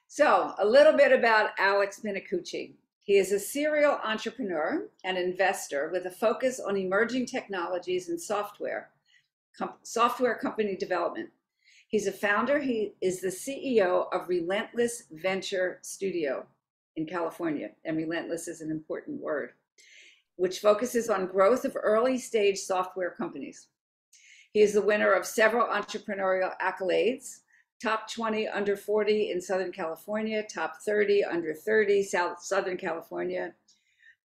So, a little bit about Alex Minicucci. He is a serial entrepreneur and investor with a focus on emerging technologies and software company development. He's a founder. He is the CEO of Relentless Venture Studio in California, and relentless is an important word, which focuses on growth of early stage software companies. He is the winner of several entrepreneurial accolades: top 20 under 40 in Southern California, top 30 under 30 Southern California.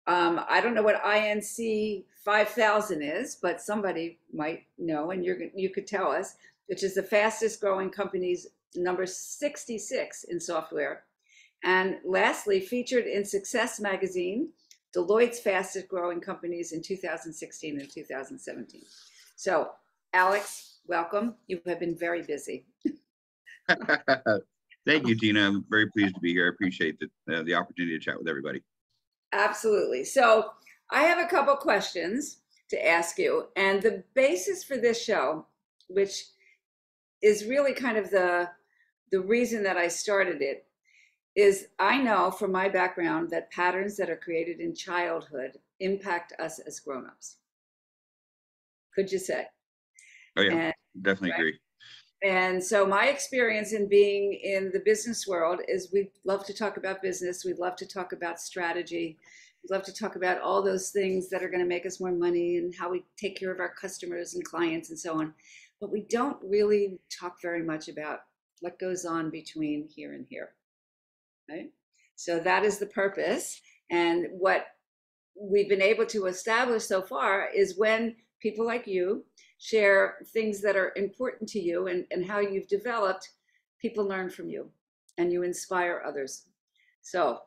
I don't know what INC 5000 is, but somebody might know, and you could tell us, which is the fastest growing companies, number 66 in software. And lastly, featured in Success Magazine, Deloitte's fastest growing companies in 2016 and 2017. So, Alex, welcome. You have been very busy. Thank you, Tina. I'm very pleased to be here. I appreciate the opportunity to chat with everybody. Absolutely. So I have a couple questions to ask you. And the basis for this show, which is really kind of the reason that I started it, is I know from my background that patterns that are created in childhood impact us as grown-ups. Could you say? Oh, yeah, definitely agree. And so my experience in being in the business world is we love to talk about business. We love to talk about strategy. We love to talk about all those things that are going to make us more money and how we take care of our customers and clients and so on. But we don't really talk very much about what goes on between here and here, right? So that is the purpose. And what we've been able to establish so far is when people like you share things that are important to you and how you've developed, people learn from you and you inspire others. So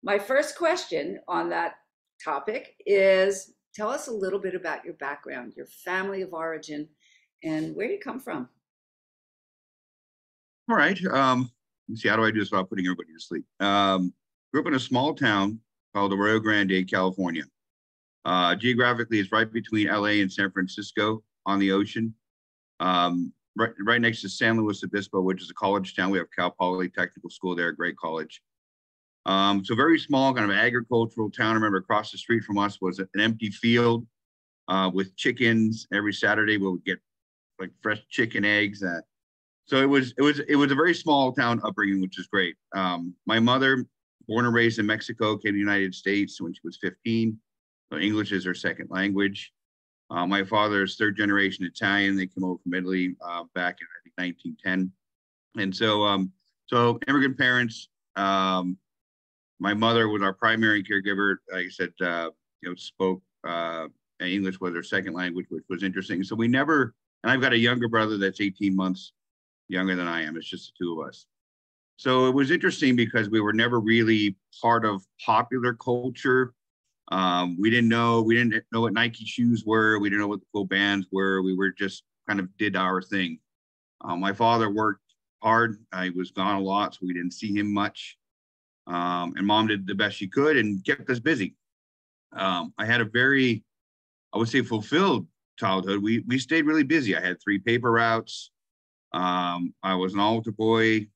my first question on that topic is, tell us a little bit about your background, your family of origin, and where do you come from? All right. Let's see, how do I do this without putting everybody to sleep? Grew up in a small town called Arroyo Grande, California. Geographically, it's right between LA and San Francisco on the ocean. Right next to San Luis Obispo, which is a college town. We have Cal Poly Technical School there, great college. So very small, kind of agricultural town. I remember across the street from us was an empty field with chickens. Every Saturday we would get like fresh chicken eggs. So it was a very small town upbringing, which is great. My mother, born and raised in Mexico, came to the United States when she was 15. So English is her second language. My father is third generation Italian. They came over from Italy back in, I think, 1910. And so immigrant parents. My mother was our primary caregiver. Like I said, spoke English was her second language, which was interesting. So we never, and I've got a younger brother that's 18 months younger than I am. It's just the two of us. So it was interesting because we were never really part of popular culture. We didn't know what Nike shoes were. We didn't know what the cool bands were. We were just kind of did our thing. My father worked hard. He was gone a lot, so we didn't see him much. And mom did the best she could and kept us busy. I had a very, I would say, fulfilled childhood. We stayed really busy. I had 3 paper routes. I was an altar boy.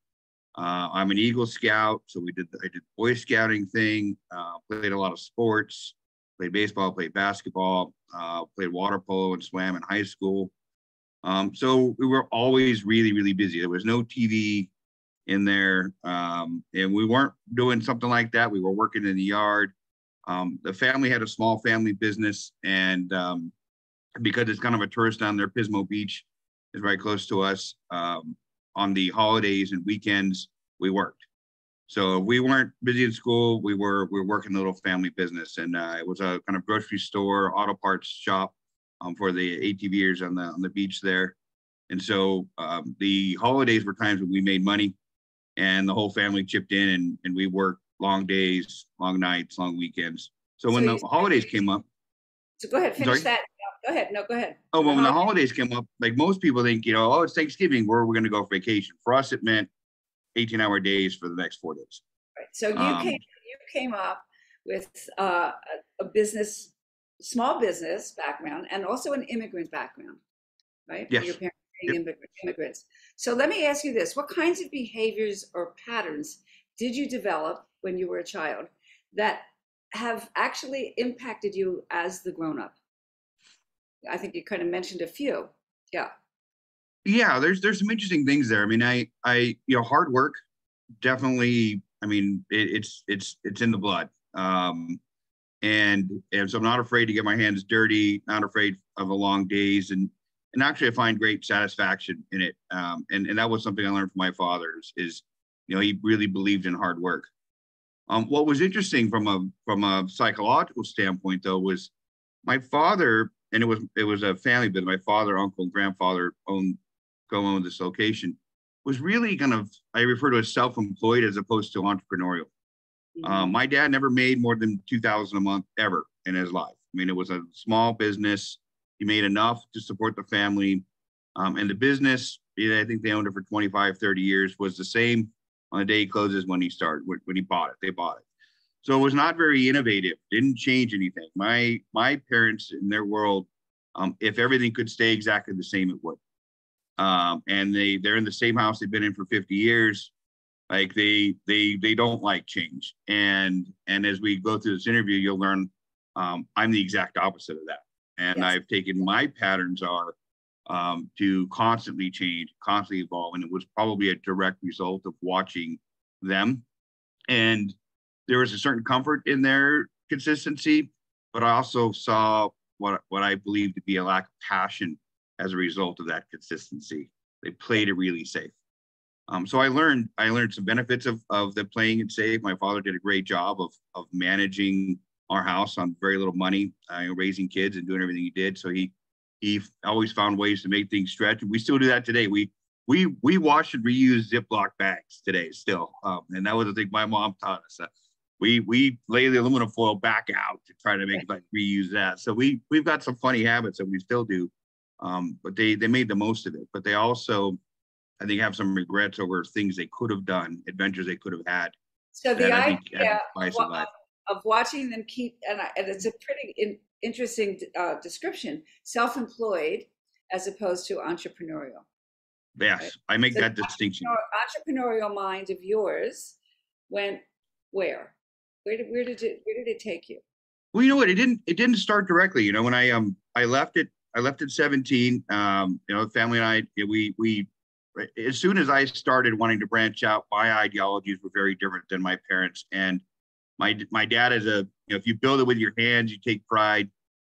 I'm an Eagle Scout, so I did Boy Scouting thing, played a lot of sports, played baseball, played basketball, played water polo and swam in high school. So we were always really, really busy. There was no TV in there, and we weren't doing something like that. We were working in the yard. The family had a small family business, and because it's kind of a tourist town there, Pismo Beach is right close to us. On the holidays and weekends, we worked. So if we weren't busy in school, we were working a little family business, and it was a kind of grocery store, auto parts shop for the ATVers on the beach there. And so the holidays were times when we made money, and the whole family chipped in, and we worked long days, long nights, long weekends. So when the holidays came up. So go ahead, finish that. Go ahead. No, go ahead. Oh, well, when the holidays came up, like most people think, oh, it's Thanksgiving, where we're going to go for vacation. For us, it meant 18-hour days for the next 4 days. Right. So you came up with a small business background, and also an immigrant background, right? Yes. Your parents Yep. immigrants. So let me ask you this. What kinds of behaviors or patterns did you develop when you were a child that have actually impacted you as the grown-up? I think you kind of mentioned a few. Yeah. Yeah, there's some interesting things there. I mean, hard work definitely. I mean, it's in the blood. And so I'm not afraid to get my hands dirty, not afraid of the long days, and actually I find great satisfaction in it. And that was something I learned from my father is he really believed in hard work. What was interesting from a psychological standpoint though was my father, and it was a family business. My father, uncle, and grandfather co-owned this location. Was really kind of, I refer to as self-employed as opposed to entrepreneurial. My dad never made more than $2,000 a month ever in his life. I mean, it was a small business. He made enough to support the family. And the business, I think they owned it for 25, 30 years, was the same on the day he closes when he started, when he bought it. They bought it. So it was not very innovative, didn't change anything. My parents in their world, if everything could stay exactly the same, it would. And they're in the same house they've been in for 50 years. Like they don't like change. And as we go through this interview, you'll learn I'm the exact opposite of that. And yes. I've taken my patterns are to constantly change, constantly evolve. And it was probably a direct result of watching them. And there was a certain comfort in their consistency, but I also saw what I believe to be a lack of passion as a result of that consistency. They played it really safe. So I learned some benefits of the playing it safe. My father did a great job of managing our house on very little money, raising kids and doing everything he did. So he always found ways to make things stretch. And we still do that today. We wash and reuse Ziploc bags today still. And that was the thing my mom taught us. We lay the aluminum foil back out to try to make like reuse that. So we've got some funny habits that we still do. But they made the most of it. But they also, I think, have some regrets over things they could have done, adventures they could have had. So the idea of watching them keep, and it's a pretty interesting description, self-employed as opposed to entrepreneurial. Yes, right? I make that distinction. Entrepreneurial mind of yours went where? Where did it take you? Well, you know what? It didn't start directly. You know, when I left at 17. The family and I, we as soon as I started wanting to branch out, my ideologies were very different than my parents. And my dad is if you build it with your hands, you take pride.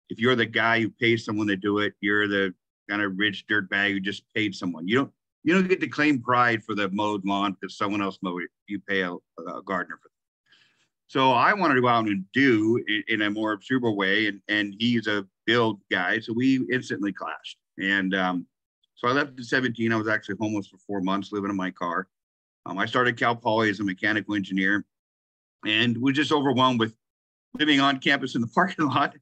If you're the guy who pays someone to do it, you're the kind of rich dirtbag who just paid someone. You don't get to claim pride for the mowed lawn because someone else mowed it. You pay a gardener for that. So I wanted to go out and do in a more obscure way, and he's a build guy, so we instantly clashed. And so I left at 17. I was actually homeless for 4 months, living in my car. I started Cal Poly as a mechanical engineer, and was just overwhelmed with living on campus in the parking lot.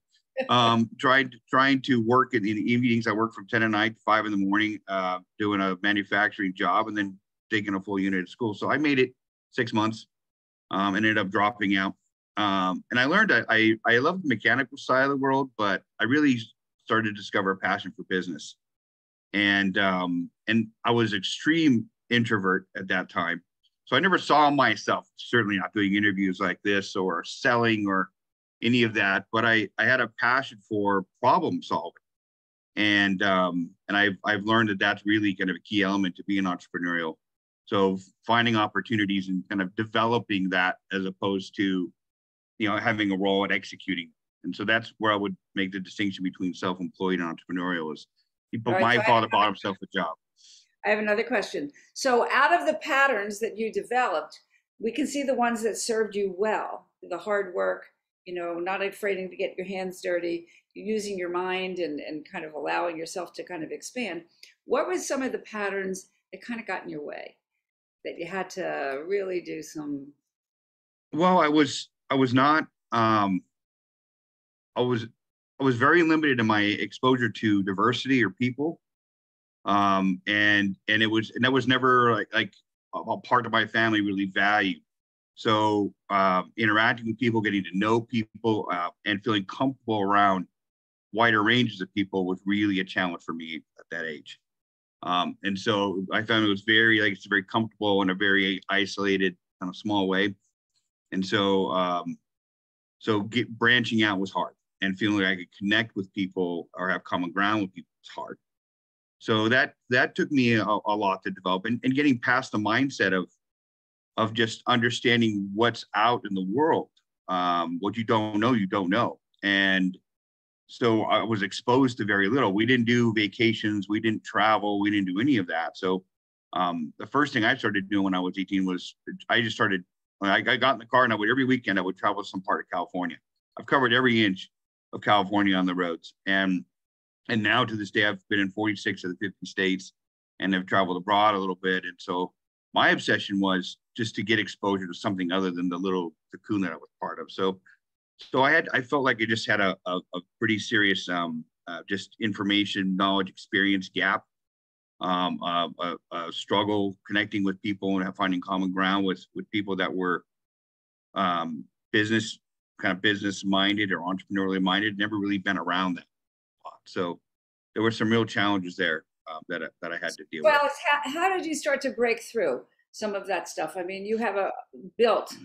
Trying to work in the evenings. I worked from 10 at night to 5 in the morning, doing a manufacturing job, and then taking a full unit at school. So I made it 6 months. And ended up dropping out. And I learned that I love the mechanical side of the world, but I really started to discover a passion for business. And I was extreme introvert at that time. So I never saw myself, certainly not doing interviews like this or selling or any of that, but I had a passion for problem solving. And I've learned that that's really kind of a key element to being entrepreneurial. So finding opportunities and kind of developing that as opposed to, having a role and executing. And so that's where I would make the distinction between self-employed and entrepreneurial is my father bought himself a job. I have another question. So out of the patterns that you developed, we can see the ones that served you well, the hard work, not afraid to get your hands dirty, using your mind and kind of allowing yourself to kind of expand. What were some of the patterns that kind of got in your way? That you had to really do some? Well, I was not. I was very limited in my exposure to diversity or people, and that was never like a part of my family really valued. So interacting with people, getting to know people, and feeling comfortable around wider ranges of people was really a challenge for me at that age. And so I found it was very, like, it's very comfortable in a very isolated kind of small way. And so, branching out was hard, and feeling like I could connect with people or have common ground with people was hard. So that took me a lot to develop, and getting past the mindset of just understanding what's out in the world. What you don't know, you don't know. And so I was exposed to very little. We didn't do vacations. We didn't travel. We didn't do any of that. So the first thing I started doing when I was 18 was I just started, I got in the car, and every weekend I would travel to some part of California. I've covered every inch of California on the roads. And now to this day, I've been in 46 of the 50 states, and have traveled abroad a little bit. And so my obsession was just to get exposure to something other than the little cocoon that I was part of. So I felt like I just had a pretty serious just information, knowledge, experience gap, a struggle connecting with people and finding common ground with people that were business minded or entrepreneurially minded. Never really been around that a lot. So there were some real challenges there that I had to deal with. Well, how did you start to break through some of that stuff? I mean, you have built,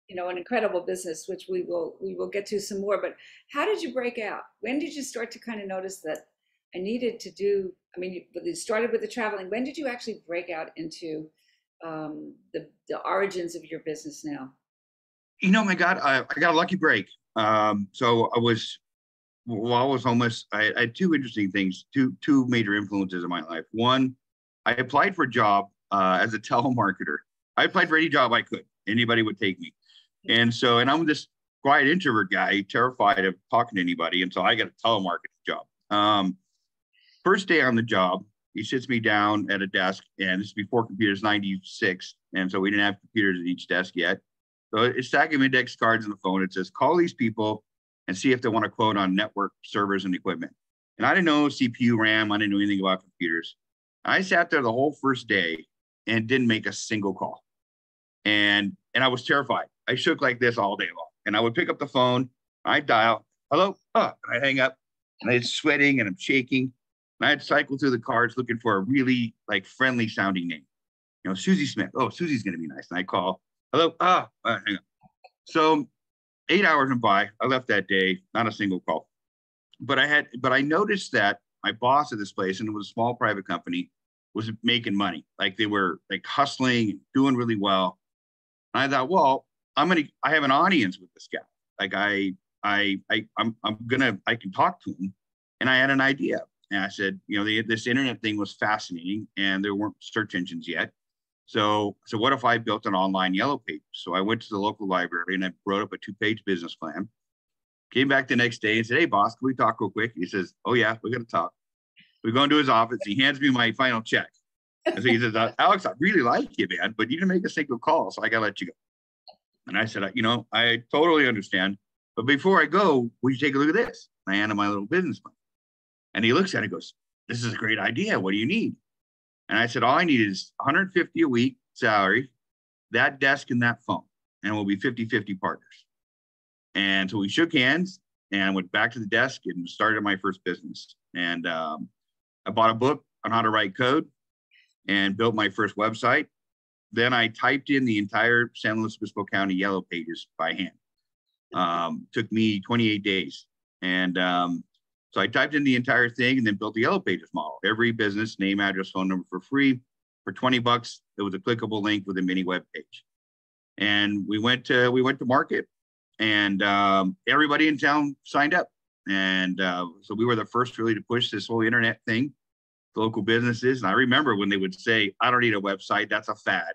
an incredible business, which we will get to some more. But how did you break out? When did you start to kind of notice that I needed to do? I mean, you started with the traveling. When did you actually break out into the origins of your business now? My God, I got a lucky break. So while I was homeless, I had two interesting things, two major influences in my life. One, I applied for a job as a telemarketer. I applied for any job I could. Anybody would take me. And I'm this quiet introvert guy, terrified of talking to anybody. And so I got a telemarketing job. First day on the job, he sits me down at a desk, and this is before computers, 96. And so we didn't have computers at each desk yet. So it's stacking index cards on the phone. It says, call these people and see if they want to quote on network servers and equipment. And I didn't know CPU, RAM. I didn't know anything about computers. I sat there the whole first day and didn't make a single call. And I was terrified. I shook like this all day long. And I would pick up the phone, I'd dial, hello, and I'd hang up, and I'm sweating and I'm shaking. And I'd cycle through the cards looking for a really friendly sounding name. Susie Smith. Oh, Susie's going to be nice. And I call, hello, hang up. So 8 hours went by. I left that day, not a single call. But I noticed that my boss at this place, and it was a small private company, was making money. They were hustling, doing really well. And I thought, well, I have an audience with this guy. I can talk to him. And I had an idea. And I said, this internet thing was fascinating, and there weren't search engines yet. So what if I built an online yellow page? So I went to the local library and I wrote up a 2-page business plan. Came back the next day and said, hey, boss, can we talk real quick? He says, oh, yeah, we're going to talk. We go into his office. He hands me my final check. And so he says, Alex, I really like you, man, but you didn't make a single call, so I got to let you go. And I said, I totally understand. But before I go, will you take a look at this? And I hand him my little business plan. And he looks at it and goes, this is a great idea. What do you need? And I said, all I need is $150 a week salary, that desk and that phone, and we'll be 50-50 partners. And so we shook hands and went back to the desk and started my first business. And I bought a book on how to write code and built my first website. Then I typed in the entire San Luis Obispo County yellow pages by hand. Took me 28 days. And so I typed in the entire thing and then built the yellow pages model. Every business, name, address, phone number for free. For $20, it was a clickable link with a mini web page. And we went to market, and everybody in town signed up. And so we were the first really to push this whole internet thing to local businesses. And I remember when they would say, I don't need a website. That's a fad.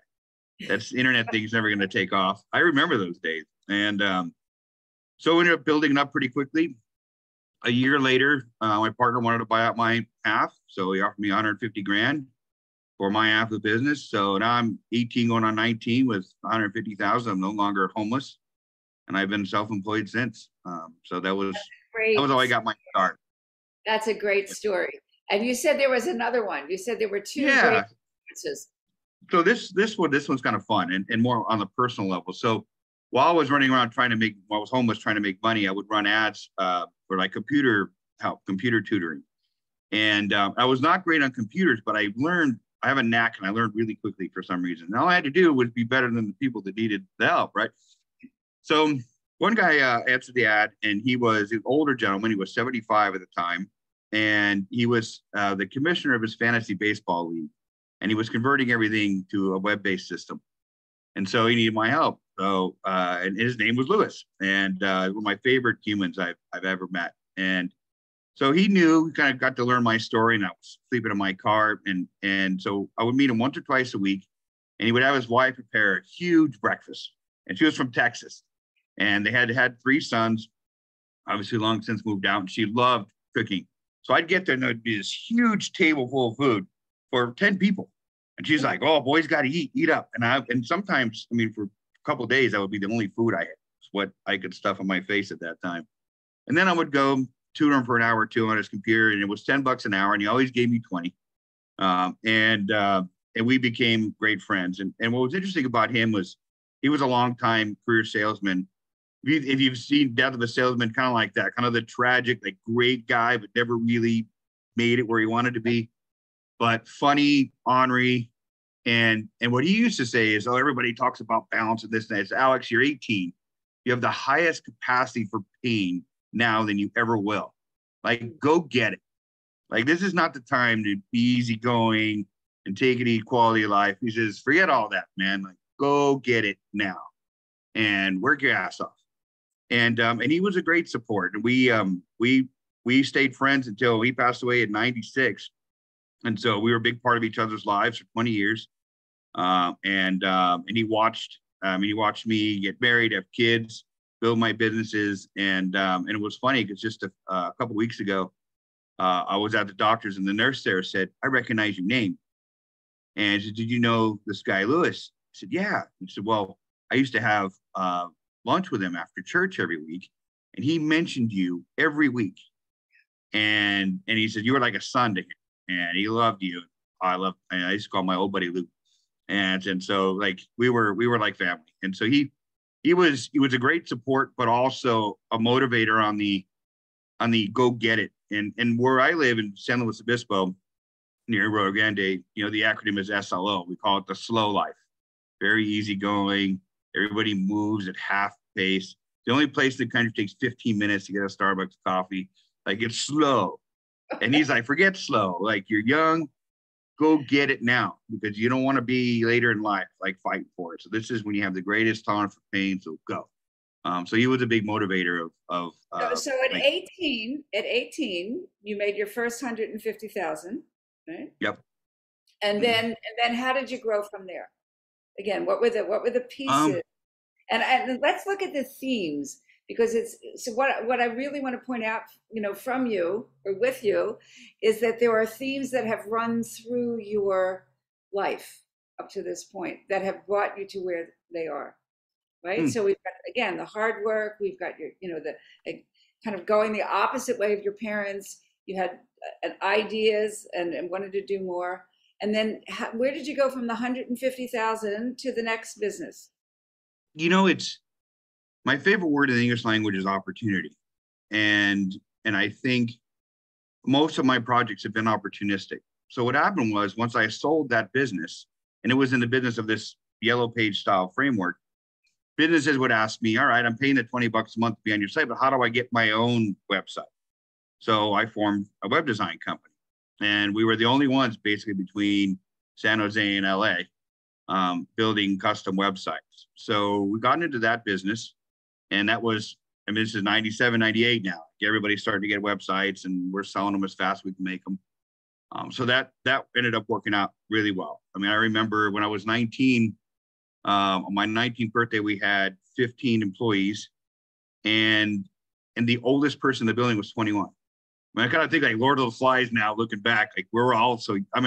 That's internet thing's never going to take off. I remember those days. And so we ended up building it up pretty quickly. A year later, my partner wanted to buy out my half. So he offered me 150 grand for my half of the business. So now I'm 18 going on 19 with 150,000. I'm no longer homeless. And I've been self-employed since. So that was how I got my start. That's a great story. And you said there was another one. You said there were two great experiences. So this one's kind of fun and more on the personal level. So while I was running around while I was homeless trying to make money, I would run ads for computer tutoring. And I was not great on computers, but I have a knack and I learned really quickly for some reason. And all I had to do was be better than the people that needed the help, right? So one guy answered the ad, and he was an older gentleman. He was 75 at the time. And he was the commissioner of his fantasy baseball league. And he was converting everything to a web-based system. And so he needed my help. So, and his name was Lewis, and one of my favorite humans I've ever met. And so he knew, he kind of got to learn my story, and I was sleeping in my car. And so I would meet him once or twice a week, and he would have his wife prepare a huge breakfast. And she was from Texas, and they had 3 sons, obviously long since moved out, and she loved cooking. So I'd get there, and there'd be this huge table full of food for 10 people. And she's like, "Oh, boys got to eat up." And sometimes, I mean, for a couple of days, that would be the only food I had. It's what I could stuff on my face at that time. And then I would go tutor him for an hour or two on his computer, and it was $10 an hour, and he always gave me 20. And we became great friends. And what was interesting about him was he was a long-time career salesman. If you've seen Death of a Salesman, kind of like that, kind of the tragic, like great guy, but never really made it where he wanted to be. But funny, ornery, and what he used to say is, "Oh, everybody talks about balance and this and that." It's, "Alex, you're 18. You have the highest capacity for pain now than you ever will. Like, go get it. Like, this is not the time to be easygoing and take it easy, quality of life." He says, "Forget all that, man. Like, go get it now and work your ass off." And he was a great support. And we stayed friends until he passed away at 96. And so we were a big part of each other's lives for 20 years. And he watched me get married, have kids, build my businesses. And it was funny because just a couple of weeks ago, I was at the doctor's, and the nurse there said, "I recognize your name." And she said, "Did you know this guy, Lewis?" I said, "Yeah." He said, "Well, I used to have lunch with him after church every week, and he mentioned you every week. And he said, you were like a son to him, and he loved you." And I used to call my old buddy Luke. And so, like, we were like family. And so he was a great support, but also a motivator on the go get it. And where I live in San Luis Obispo, near Rio Grande, the acronym is SLO. We call it the slow life. Very easygoing. Everybody moves at half pace. The only place in the country takes 15 minutes to get a Starbucks coffee. Like, it's slow. And he's like, "Forget slow. Like, you're young, go get it now, because you don't want to be later in life, like, fighting for it. So this is when you have the greatest tolerance for pain. So go." So he was a big motivator of So at 18, you made your first 150,000, right? Yep. And then how did you grow from there? Again, what were the pieces? And let's look at the themes, because what I really want to point out, from you or with you, is that there are themes that have run through your life up to this point that have brought you to where they are, right? So we've got, again, the hard work. We've got your, the kind of going the opposite way of your parents. You had ideas and wanted to do more. And then where did you go from the 150,000 to the next business? It's my favorite word in the English language is opportunity. And I think most of my projects have been opportunistic. So what happened was, once I sold that business, and it was in the business of this yellow page style framework, businesses would ask me, "All right, I'm paying the $20 a month to be on your site, but how do I get my own website?" So I formed a web design company, and we were the only ones basically between San Jose and LA building custom websites. So we got into that business, and that was, this is 97, 98 now. Everybody's starting to get websites, and we're selling them as fast as we can make them. So that ended up working out really well. I remember when I was 19, on my 19th birthday, we had 15 employees, and the oldest person in the building was 21. I kind of think like Lord of the Flies now, looking back, like we're all so, I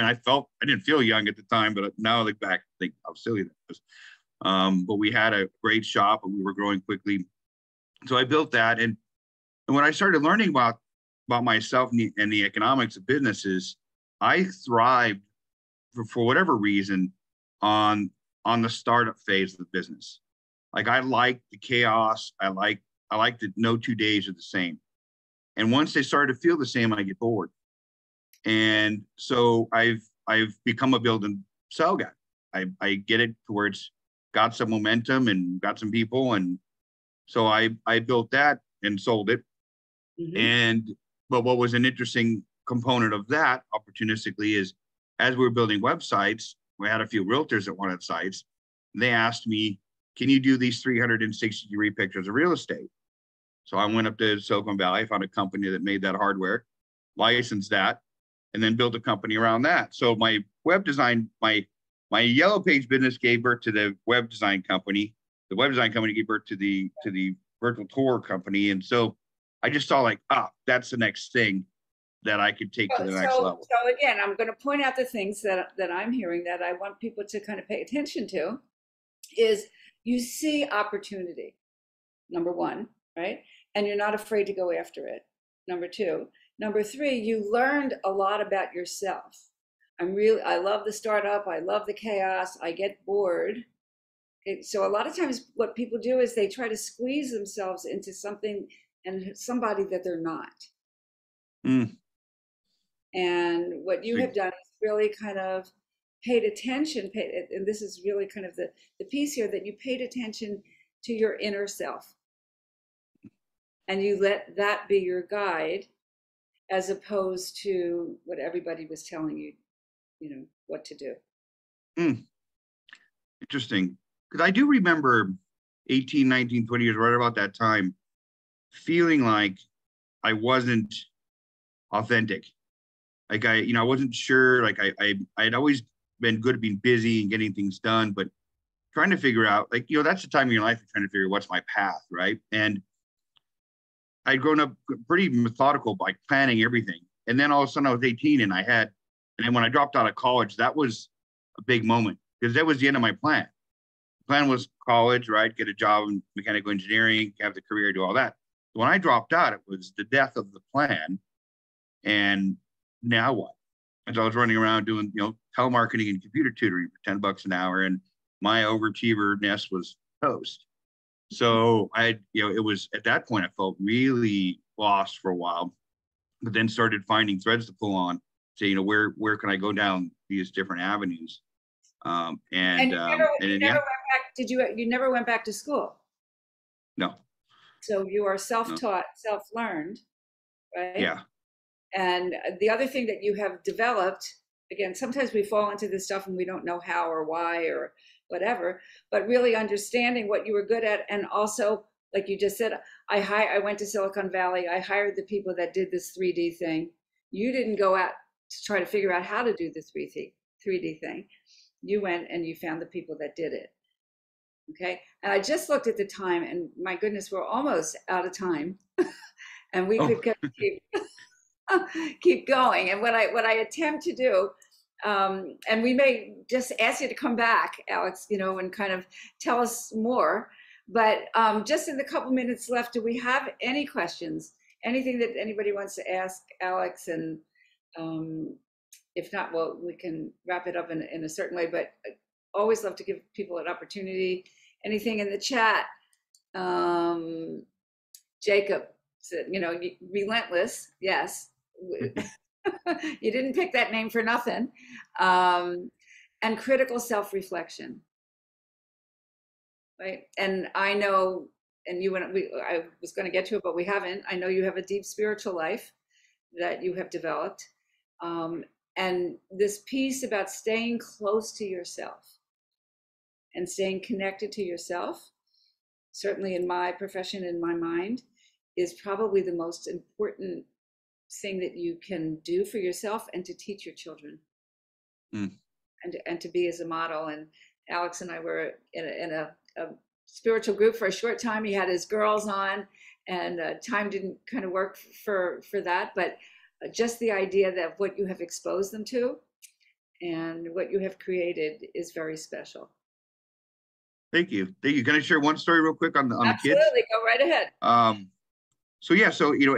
didn't feel young at the time, but now I look back, I think how silly that was. But we had a great shop, and we were growing quickly. So I built that. And when I started learning about myself and the economics of businesses, I thrived for whatever reason on the startup phase of the business. Like, I like the chaos. I like that no 2 days are the same. And once they started to feel the same, I get bored. And so I've become a build and sell guy. I get it to where it's got some momentum and got some people. And so I built that and sold it. Mm-hmm. But what was an interesting component of that opportunistically is as we were building websites, we had a few realtors that wanted sites. And they asked me, can you do these 360-degree pictures of real estate? So I went up to Silicon Valley, found a company that made that hardware, licensed that, and then built a company around that. So my web design, my Yellow Page business gave birth to the web design company. The web design company gave birth to the virtual tour company. And so I just saw like, that's the next thing that I could take to the next level. So again, I'm going to point out the things that I'm hearing that I want people to kind of pay attention to is you see opportunity, number one, right? And you're not afraid to go after it, number two. Number three, you learned a lot about yourself. I love the startup. I love the chaos. I get bored. So a lot of times what people do is they try to squeeze themselves into something and somebody that they're not. Mm. And what you have done is really kind of paid attention, and this is really kind of the piece here, that you paid attention to your inner self. And you let that be your guide as opposed to what everybody was telling you, what to do. Interesting. Because I do remember 18, 19, 20 years, right about that time, feeling like I wasn't authentic. Like I wasn't sure, like I'd always been good at being busy and getting things done, but trying to figure out, like, that's the time of your life you're trying to figure what's my path, right? And I'd grown up pretty methodical by planning everything. And then all of a sudden I was 18 and then when I dropped out of college, that was a big moment because that was the end of my plan. The plan was college, right? Get a job in mechanical engineering, have the career, do all that. When I dropped out, it was the death of the plan. And now what? And so I was running around doing, telemarketing and computer tutoring for $10 an hour. And my overachiever nest was toast. So it was at that point, I felt really lost for a while, but then started finding threads to pull on, say, where can I go down these different avenues? And you never went back, you never went back to school? No. So you are self-taught, self-learned, right? Yeah. And the other thing that you have developed, again, sometimes we fall into this stuff and we don't know how or why or whatever, but really understanding what you were good at. And also, like you just said, I went to Silicon Valley. I hired the people that did this 3D thing. You didn't go out to try to figure out how to do the 3D thing. You went and you found the people that did it. Okay. And I just looked at the time and my goodness, we're almost out of time and we could keep going. And what I attempt to do, and we may just ask you to come back, Alex, and kind of tell us more. But just in the couple minutes left, do we have any questions? Anything that anybody wants to ask Alex? And if not, well, we can wrap it up in a certain way. But I always love to give people an opportunity. Anything in the chat? Jacob said, relentless. Yes. You didn't pick that name for nothing. And critical self-reflection, right? And I know, and I was going to get to it, but we haven't. I know you have a deep spiritual life that you have developed. And this piece about staying close to yourself and staying connected to yourself, certainly in my profession, in my mind, is probably the most important thing that you can do for yourself and to teach your children, and to be as a model. And Alex and I were in a spiritual group for a short time. He had his girls on, and time didn't kind of work for that, but just the idea that what you have exposed them to and what you have created is very special. Thank you. Can I share one story real quick on the kids? Absolutely, go right ahead.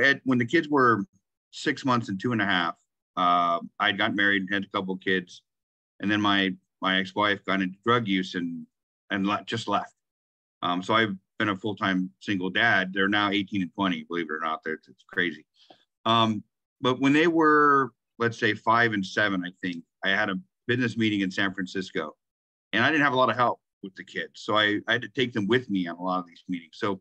Ed, when the kids were 6 months and 2.5, I'd gotten married and had a couple of kids, and then my ex-wife got into drug use and just left. So I've been a full-time single dad. They're now 18 and 20, believe it or not. It's crazy. But when they were let's say 5 and 7, I think, I had a business meeting in San Francisco, and I didn't have a lot of help with the kids. So I had to take them with me on a lot of these meetings. So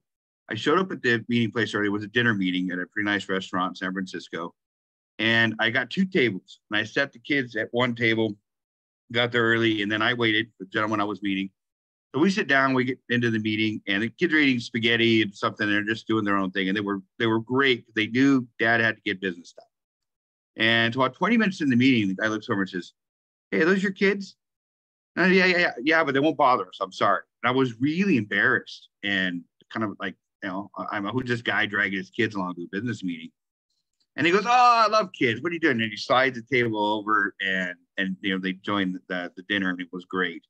I showed up at the meeting place early. It was a dinner meeting at a pretty nice restaurant in San Francisco. And I got 2 tables, and I set the kids at one table, got there early, and then I waited for the gentleman I was meeting. So we sit down, we get into the meeting, and the kids are eating spaghetti and something, and they're just doing their own thing. And they were great. They knew Dad had to get business done. And about 20 minutes in the meeting, the guy looks over and says, "Hey, are those your kids?" And yeah, but they won't bother us. I'm sorry. And I was really embarrassed and kind of like, who's this guy dragging his kids along to a business meeting? And he goes, "Oh, I love kids. What are you doing?" And he slides the table over, and they joined the dinner, and it was great.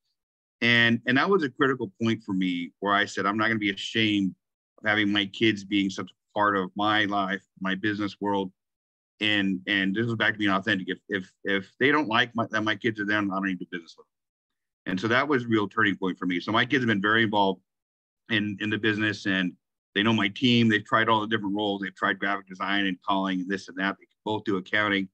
And that was a critical point for me, where I said, I'm not going to be ashamed of having my kids being such a part of my life, my business world. And this was back to being authentic. If they don't like that my kids are there, I don't need to do business with them. And so that was a real turning point for me. So my kids have been very involved in the business, and they know my team. They've tried all the different roles. They've tried graphic design and calling and this and that. They both do accounting.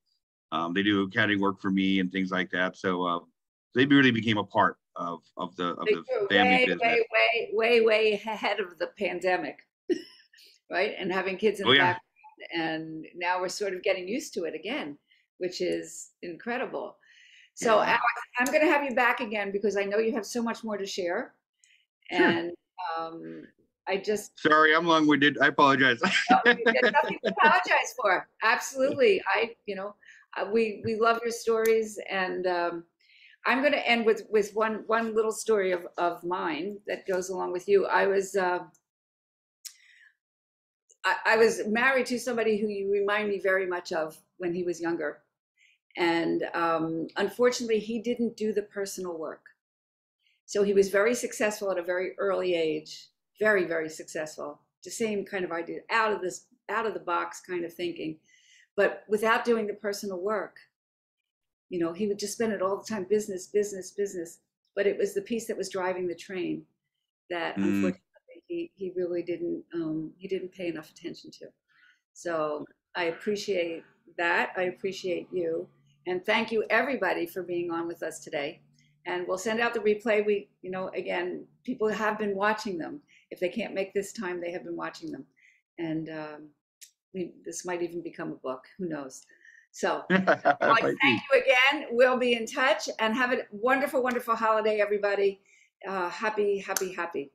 They do accounting work for me and things like that. So they really became a part of the family business. Way ahead of the pandemic, right? And having kids in the background, and now we're sort of getting used to it again, which is incredible. So Alex, I'm going to have you back again, because I know you have so much more to share. Sure. And sorry, I'm long-winded. I apologize. No, there's nothing to apologize for. Absolutely. We love your stories, and I'm going to end with one little story of mine that goes along with you. I was married to somebody who you remind me very much of when he was younger. And unfortunately, he didn't do the personal work. So he was very successful at a very early age, very, very successful. The same kind of idea, out of the box kind of thinking, but without doing the personal work. He would just spend it all the time, business, business, business. But it was the piece that was driving the train that unfortunately he really didn't pay enough attention to. So I appreciate that. I appreciate you. And thank you everybody for being on with us today. And we'll send out the replay. Again, people have been watching them. If they can't make this time, they have been watching them. And this might even become a book. Who knows? So thank you again. We'll be in touch, and have a wonderful, wonderful holiday, everybody. Happy, happy, happy.